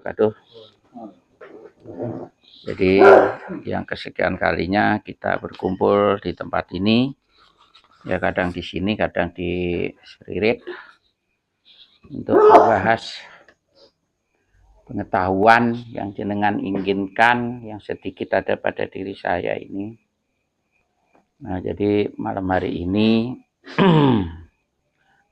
wabarakatuh. Jadi yang kesekian kalinya kita berkumpul di tempat ini, ya kadang di sini, kadang di Seririt, untuk membahas pengetahuan yang jenengan inginkan, yang sedikit ada pada diri saya ini. Nah, jadi malam hari ini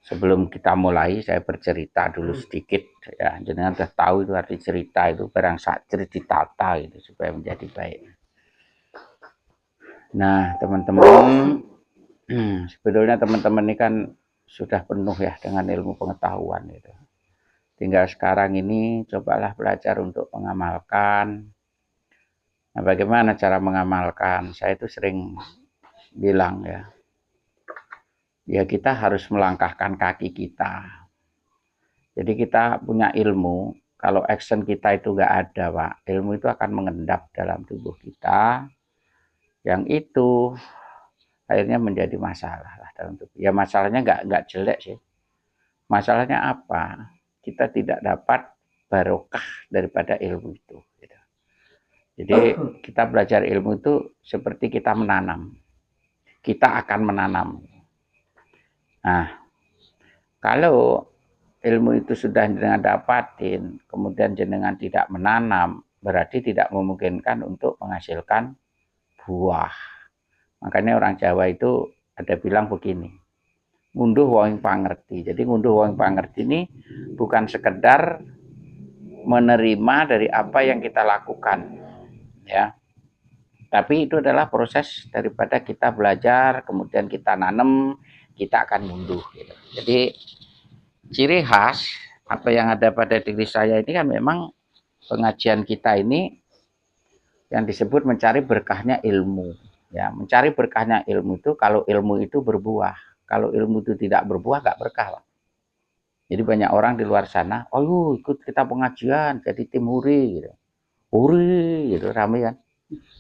sebelum kita mulai, saya bercerita dulu sedikit ya. Jenengan sudah tahu itu arti cerita itu barang sakit ditata gitu supaya menjadi baik. Nah, teman-teman, sebetulnya teman-teman ini kan sudah penuh ya dengan ilmu pengetahuan itu. Tinggal sekarang ini cobalah belajar untuk mengamalkan. Nah, bagaimana cara mengamalkan? Saya itu sering bilang ya kita harus melangkahkan kaki kita. Jadi kita punya ilmu, kalau action kita itu nggak ada, Pak, ilmu itu akan mengendap dalam tubuh kita, yang itu akhirnya menjadi masalah lah dalam tubuh. Ya masalahnya nggak jelek sih. Masalahnya apa? Kita tidak dapat barokah daripada ilmu itu. Gitu. Jadi kita belajar ilmu itu seperti kita menanam. Kita akan menanam. Nah, kalau ilmu itu sudah jenengan dapatin, kemudian jenengan tidak menanam, berarti tidak memungkinkan untuk menghasilkan buah. Makanya orang Jawa itu ada bilang begini, ngunduh wong pangerti. Jadi ngunduh wong pangerti ini bukan sekedar menerima dari apa yang kita lakukan, ya. Tapi itu adalah proses daripada kita belajar, kemudian kita nanam, kita akan ngunduh. Gitu. Jadi ciri khas apa yang ada pada diri saya ini kan memang pengajian kita ini yang disebut mencari berkahnya ilmu. Ya, mencari berkahnya ilmu itu kalau ilmu itu berbuah. Kalau ilmu itu tidak berbuah, nggak berkah. Jadi banyak orang di luar sana, oh ikut kita pengajian, jadi tim huri, gitu. Huri, gitu, rame kan.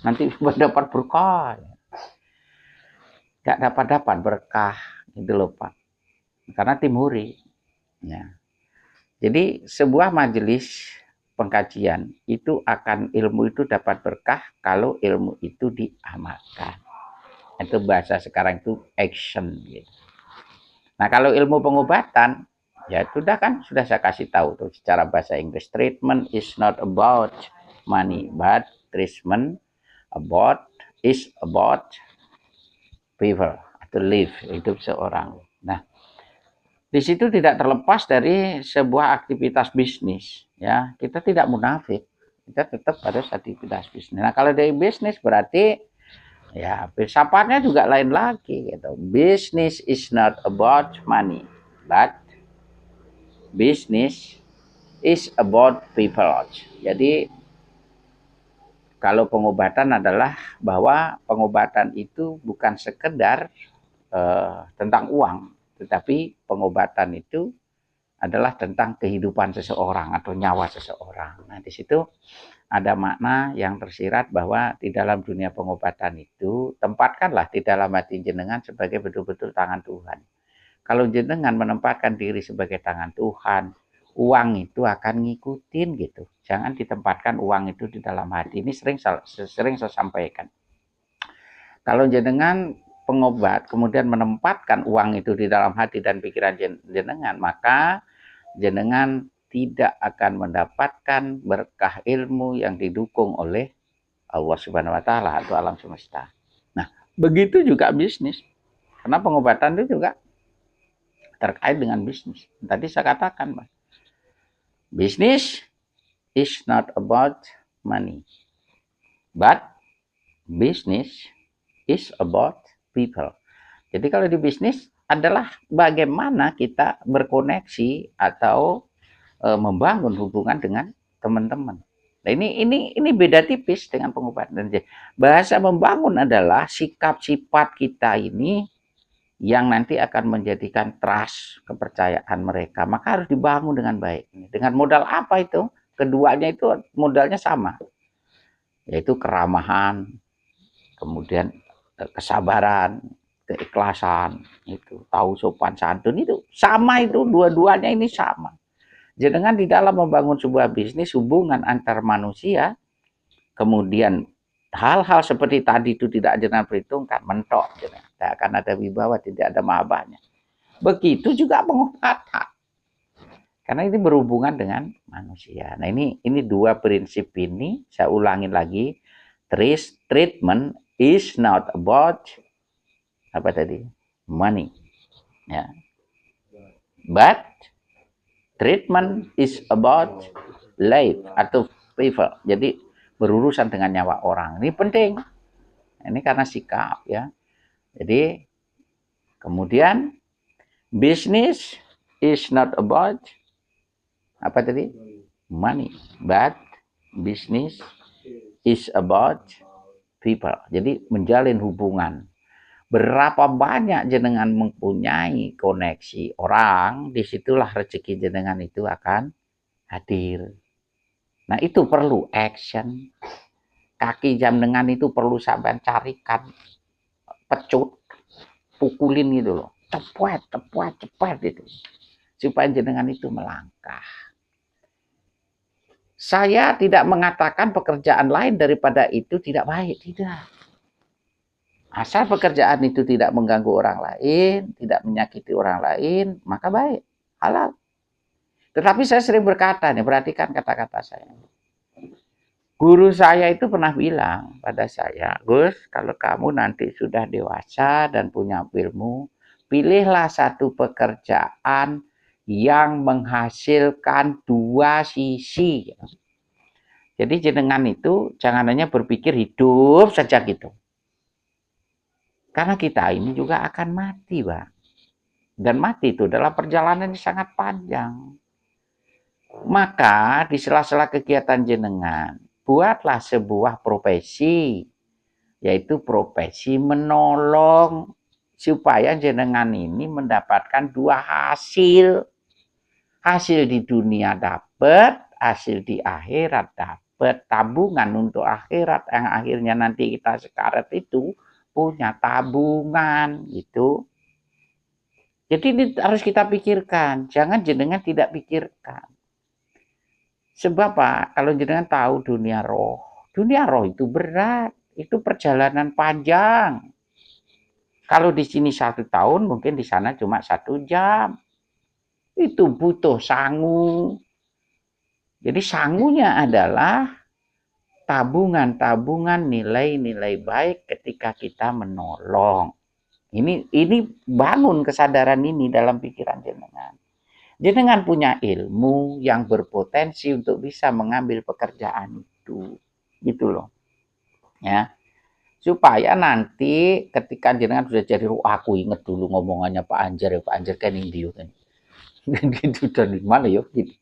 Nanti dapat berkah. Nggak dapat berkah, gitu loh Pak. Karena tim huri. Ya. Jadi sebuah majelis pengkajian itu akan ilmu itu dapat berkah kalau ilmu itu diamalkan. Itu bahasa sekarang itu action gitu. Nah, kalau ilmu pengobatan ya sudah kan sudah saya kasih tahu tuh secara bahasa Inggris, treatment is not about money but treatment is about people to live, hidup seorang. Nah, di situ tidak terlepas dari sebuah aktivitas bisnis ya. Kita tidak munafik, kita tetap harus aktivitas bisnis. Nah, kalau dari bisnis berarti ya filsafatnya juga lain lagi gitu. Business is not about money but business is about people. Jadi kalau pengobatan adalah bahwa pengobatan itu bukan sekedar tentang uang, tetapi pengobatan itu adalah tentang kehidupan seseorang atau nyawa seseorang. Nah, di situ ada makna yang tersirat bahwa di dalam dunia pengobatan itu tempatkanlah di dalam hati jenengan sebagai betul-betul tangan Tuhan. Kalau jenengan menempatkan diri sebagai tangan Tuhan, uang itu akan ngikutin gitu. Jangan ditempatkan uang itu di dalam hati. Ini sering saya sampaikan. Kalau jenengan pengobat kemudian menempatkan uang itu di dalam hati dan pikiran jenengan, maka jenengan tidak akan mendapatkan berkah ilmu yang didukung oleh Allah Subhanahu wa taala atau alam semesta. Nah, begitu juga bisnis. Karena pengobatan itu juga terkait dengan bisnis. Tadi saya katakan, Mas. Business is not about money. But business is about people. Jadi kalau di bisnis adalah bagaimana kita berkoneksi atau membangun hubungan dengan teman-teman. Nah, ini beda tipis dengan pengobatan. Bahasa membangun adalah sikap sifat kita ini yang nanti akan menjadikan trust, kepercayaan mereka. Maka harus dibangun dengan baik. Dengan modal apa itu? Keduanya itu modalnya sama. Yaitu keramahan, kemudian kesabaran, keikhlasan, itu tahu sopan santun, itu sama, itu dua-duanya ini sama. Jenengan di dalam membangun sebuah bisnis, hubungan antar manusia, kemudian hal-hal seperti tadi itu tidak jenengan perhitungkan, mentok, jenengan. Tidak akan ada wibawa, tidak ada mahabahnya. Begitu juga pengobatan. Karena ini berhubungan dengan manusia. Nah ini dua prinsip ini, saya ulangin lagi. Treatment is not about apa tadi? Money. Ya. But treatment is about life atau people. Jadi berurusan dengan nyawa orang. Ini penting. Ini karena sikap ya. Jadi kemudian business is not about apa tadi? Money, but business is about people. Jadi menjalin hubungan. Berapa banyak jenengan mempunyai koneksi orang, disitulah rezeki jenengan itu akan hadir. Nah itu perlu action. Kaki jenengan itu perlu sampai carikan pecut, pukulin gitu loh. Cepat itu. Supaya jenengan itu melangkah. Saya tidak mengatakan pekerjaan lain daripada itu tidak baik, tidak. Asal pekerjaan itu tidak mengganggu orang lain, tidak menyakiti orang lain, maka baik, halal. Tetapi saya sering berkata, nih, perhatikan kata-kata saya. Guru saya itu pernah bilang pada saya, Gus, kalau kamu nanti sudah dewasa dan punya ilmu, pilihlah satu pekerjaan yang menghasilkan dua sisi. Jadi jenengan itu jangan hanya berpikir hidup saja gitu. Karena kita ini juga akan mati, Pak. Dan mati itu adalah perjalanan yang sangat panjang. Maka di sela-sela kegiatan jenengan, buatlah sebuah profesi, yaitu profesi menolong, supaya jenengan ini mendapatkan dua hasil. Hasil di dunia dapat, hasil di akhirat dapat. Tabungan untuk akhirat yang akhirnya nanti kita sekarat itu punya tabungan gitu. Jadi ini harus kita pikirkan, jangan jenengan tidak pikirkan. Sebab Pak, kalau jenengan tahu dunia roh itu berat, itu perjalanan panjang. Kalau di sini 1 tahun, mungkin di sana cuma 1 jam. Itu butuh sangu. Jadi sangunya adalah tabungan-tabungan nilai-nilai baik ketika kita menolong. Ini bangun kesadaran ini dalam pikiran jenengan. Jenengan punya ilmu yang berpotensi untuk bisa mengambil pekerjaan itu. Gitu loh. Ya. Supaya nanti ketika jenengan sudah jadi aku inget dulu ngomongannya Pak Anjar ya, Pak Anjar kan Indio kan. Gitu dari mana ya gitu.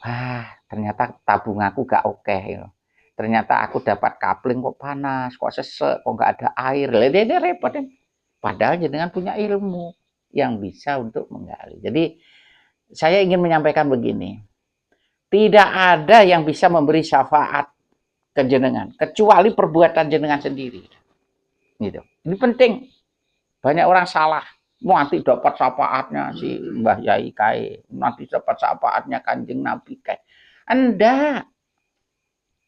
Wah, ternyata tabung aku gak oke ya. Ternyata aku dapat kapling kok panas, kok sesek, kok gak ada air. Ini repot kan. Padahal jenengan punya ilmu yang bisa untuk menggali. Jadi saya ingin menyampaikan begini. Tidak ada yang bisa memberi syafaat ke jenengan kecuali perbuatan jenengan sendiri. Gitu. Ini penting. Banyak orang salah. Nanti dapat syafaatnya si Mbah Yai Kai, nanti dapat syafaatnya Kanjeng Nabi Kai. Enggak.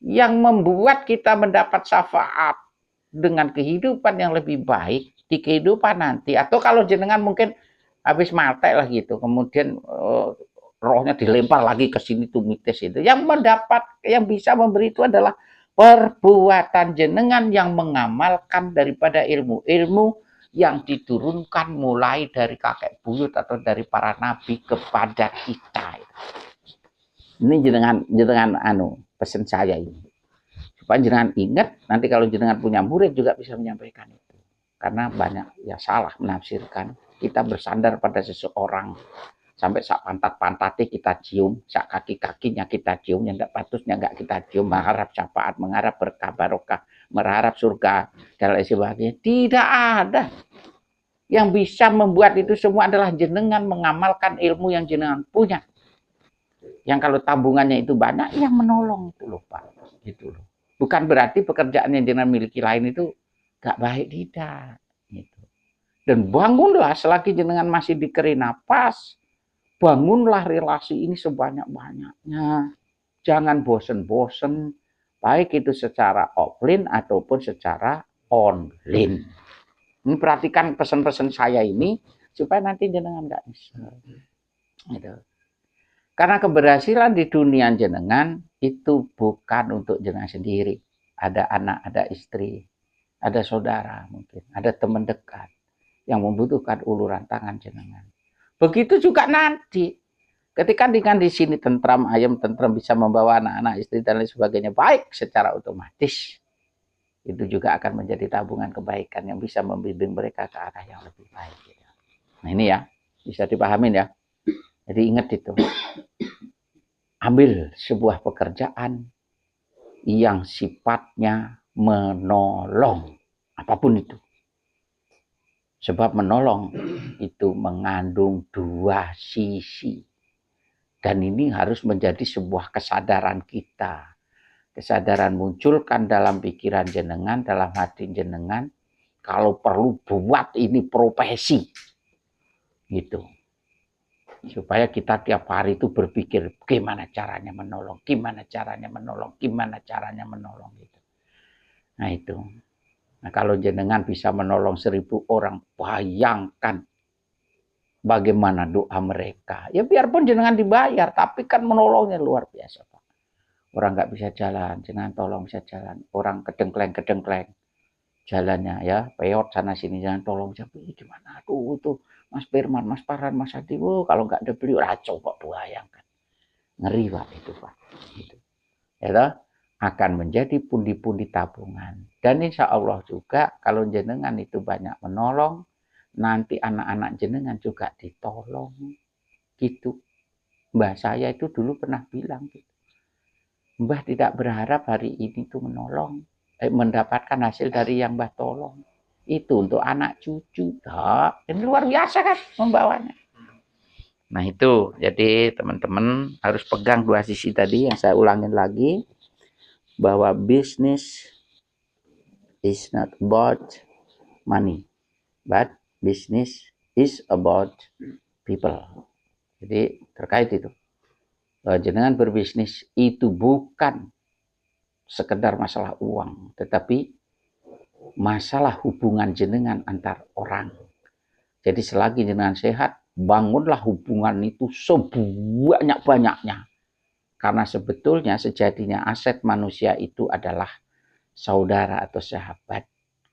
Yang membuat kita mendapat syafaat dengan kehidupan yang lebih baik di kehidupan nanti. Atau kalau jenengan mungkin habis mati lah gitu, kemudian rohnya dilempar lagi ke sini tumitis itu. Yang mendapat, yang bisa memberi itu adalah perbuatan jenengan yang mengamalkan daripada ilmu-ilmu yang diturunkan mulai dari kakek buyut atau dari para nabi kepada kita. Ini jenengan pesan saya ini. Supaya jenengan ingat, nanti kalau jenengan punya murid juga bisa menyampaikan itu. Karena banyak ya salah menafsirkan. Kita bersandar pada seseorang sampai sak pantat-pantatnya kita cium, sak kaki-kakinya kita cium, yang tidak patutnya enggak kita cium, mengharap syafaat, mengharap berkah barokah, mengharap surga dan lain sebagainya. Tidak ada. Yang bisa membuat itu semua adalah jenengan mengamalkan ilmu yang jenengan punya. Yang kalau tabungannya itu banyak, yang menolong itu loh Pak. Gitu loh. Bukan berarti pekerjaan yang jenengan miliki lain itu gak baik, tidak. Gitu. Dan bangunlah selagi jenengan masih diberi napas, bangunlah relasi ini sebanyak-banyaknya. Jangan bosen-bosen, baik itu secara offline ataupun secara online. Ini perhatikan pesan-pesan saya ini supaya nanti jenengan nggak nyesel. Gitu. Karena keberhasilan di dunia jenengan itu bukan untuk jenengan sendiri. Ada anak, ada istri, ada saudara mungkin, ada teman dekat yang membutuhkan uluran tangan jenengan. Begitu juga nanti ketika dengan di sini tentram, ayam tentram bisa membawa anak-anak, istri dan lain sebagainya baik secara otomatis, itu juga akan menjadi tabungan kebaikan yang bisa membimbing mereka ke arah yang lebih baik. Nah ini ya, bisa dipahamin ya. Jadi ingat itu, ambil sebuah pekerjaan yang sifatnya menolong, apapun itu. Sebab menolong itu mengandung dua sisi. Dan ini harus menjadi sebuah kesadaran kita. Kesadaran munculkan dalam pikiran jenengan, dalam hati jenengan. Kalau perlu buat ini profesi. Gitu. Supaya kita tiap hari itu berpikir gimana caranya menolong, gimana caranya menolong, gimana caranya menolong. Gitu. Nah itu. Nah kalau jenengan bisa menolong 1000 orang, bayangkan bagaimana doa mereka. Ya biarpun jenengan dibayar, tapi kan menolongnya luar biasa, Pak. Orang nggak bisa jalan, jenengan tolong bisa jalan. Orang kedengkleng jalannya ya, peot sana sini, jangan tolong. Gimana? Aduh itu Mas Firman, Mas Farhan, Mas Adi, kalau nggak ada beliau, coba bayangkan. Ngeri Pak itu Pak. Gitu. Ya, akan menjadi pundi-pundi tabungan. Dan insya Allah juga kalau jenengan itu banyak menolong, nanti anak-anak jenengan juga ditolong. Gitu. Mbah saya itu dulu pernah bilang gitu. Mbah tidak berharap hari ini tuh menolong, mendapatkan hasil dari yang Mbah tolong. Itu untuk anak cucu. Ini luar biasa kan membawanya. Nah itu, jadi teman-teman harus pegang dua sisi tadi yang saya ulangin lagi. Bahwa bisnis is not about money, but business is about people. Jadi terkait itu, jenengan berbisnis itu bukan sekedar masalah uang, tetapi masalah hubungan jenengan antar orang. Jadi selagi jenengan sehat, bangunlah hubungan itu sebanyak-banyaknya. Karena sebetulnya sejatinya aset manusia itu adalah saudara atau sahabat.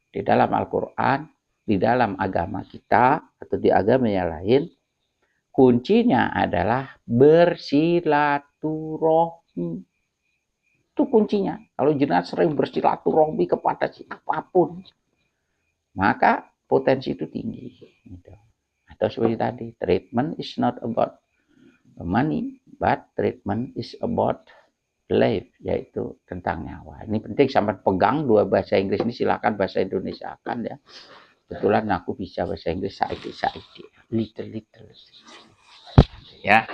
Di dalam Al-Quran, di dalam agama kita, atau di agama yang lain, kuncinya adalah bersilaturahmi. Itu kuncinya. Kalau jenengan sering bersilaturahmi kepada siapapun, maka potensi itu tinggi. Atau seperti tadi, treatment is not about money, but treatment is about life, yaitu tentang nyawa. Ini penting sampai pegang dua bahasa Inggris ini, silakan bahasa Indonesia akan ya. Kebetulan aku bisa bahasa Inggris little ya.